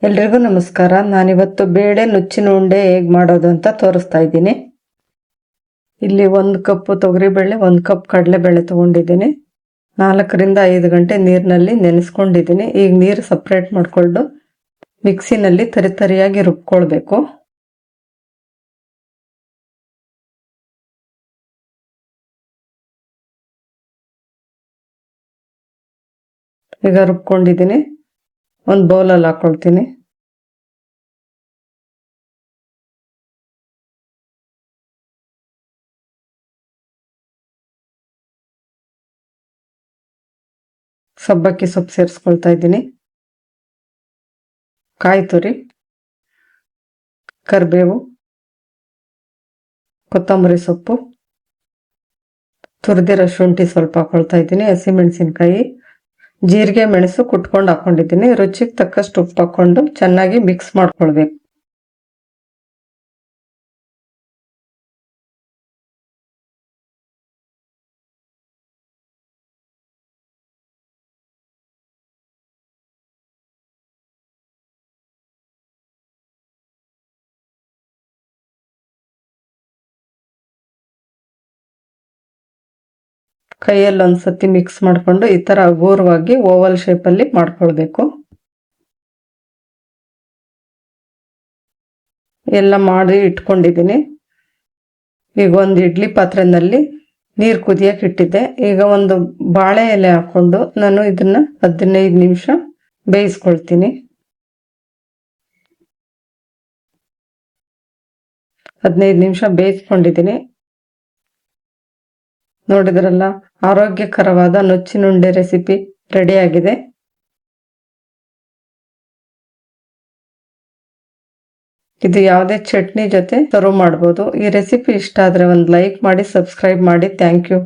ಎಲ್ರಿಗೂ ನಮಸ್ಕಾರ. ನಾನಿವತ್ತು ಬೇಳೆ ನುಚ್ಚಿನ ಉಂಡೆ ಹೇಗೆ ಮಾಡೋದು ಅಂತ ತೋರಿಸ್ತಾ ಇದ್ದೀನಿ. ಇಲ್ಲಿ 1 ಕಪ್ ತೊಗರಿಬೇಳೆ, 1 ಕಪ್ ಕಡಲೆಬೇಳೆ ತಗೊಂಡಿದ್ದೀನಿ. 4 ರಿಂದ 5 ಗಂಟೆ ನೀರಿನಲ್ಲಿ ನೆನೆಸ್ಕೊಂಡಿದ್ದೀನಿ. ಈಗ ನೀರು ಸಪ್ರೇಟ್ ಮಾಡಿಕೊಂಡು ಮಿಕ್ಸಿನಲ್ಲಿ ತರಿಯಾಗಿ ರುಬ್ಕೊಳ್ಬೇಕು. ಈಗ ರುಬ್ಕೊಂಡಿದ್ದೀನಿ. ಒಂದು ಬೌಲಲ್ಲಿ ಹಾಕೊಳ್ತೀನಿ. ಸಬ್ಬಕ್ಕಿ ಸೊಪ್ಪು ಸೇರಿಸ್ಕೊಳ್ತಾ ಇದ್ದೀನಿ. ಕಾಯಿ ತುರಿ, ಕರಿಬೇವು, ಕೊತ್ತಂಬರಿ ಸೊಪ್ಪು, ತುರಿದಿರೋ ಶುಂಠಿ ಸ್ವಲ್ಪ ಹಾಕೊಳ್ತಾ ಇದ್ದೀನಿ. ಹಸಿಮೆಣಸಿನ್ಕಾಯಿ, ಜೀರಿಗೆ, ಮೆಣಸು ಕುಟ್ಕೊಂಡು ಹಾಕೊಂಡಿದ್ದೀನಿ. ರುಚಿಗೆ ತಕ್ಕಷ್ಟು ಉಪ್ಪು ಹಾಕೊಂಡು ಚೆನ್ನಾಗಿ ಮಿಕ್ಸ್ ಮಾಡ್ಕೊಳ್ಬೇಕು. ಕೈಯಲ್ಲಿ ಒಂದ್ಸತಿ ಮಿಕ್ಸ್ ಮಾಡಿಕೊಂಡು ಈ ತರ ಹಗುರವಾಗಿ ಓವಲ್ ಶೇಪಲ್ಲಿ ಮಾಡ್ಕೊಳ್ಬೇಕು. ಎಲ್ಲ ಮಾಡಿ ಇಟ್ಕೊಂಡಿದ್ದೀನಿ. ಈಗ ಒಂದು ಇಡ್ಲಿ ಪಾತ್ರೆಯಲ್ಲಿ ನೀರು ಕುದಿಯಕ್ಕೆ ಇಟ್ಟಿದ್ದೆ. ಈಗ ಒಂದು ಬಾಳೆ ಎಲೆ ಹಾಕೊಂಡು ನಾನು ಇದನ್ನ 15 ನಿಮಿಷ ಬೇಯಿಸ್ಕೊಳ್ತೀನಿ. 15 ನಿಮಿಷ ಬೇಯಿಸ್ಕೊಂಡಿದ್ದೀನಿ. ನೋಡಿದ್ರಲ್ಲ, ಆರೋಗ್ಯಕರವಾದ ನುಚ್ಚಿನುಂಡೆ ರೆಸಿಪಿ ರೆಡಿ ಆಗಿದೆ. ಇದು ಯಾವುದೇ ಚಟ್ನಿ ಜೊತೆ ಸರ್ವ್ ಮಾಡ್ಬೋದು. ಈ ರೆಸಿಪಿ ಇಷ್ಟ ಆದ್ರೆ ಒಂದು ಲೈಕ್ ಮಾಡಿ, ಸಬ್ಸ್ಕ್ರೈಬ್ ಮಾಡಿ. Thank you.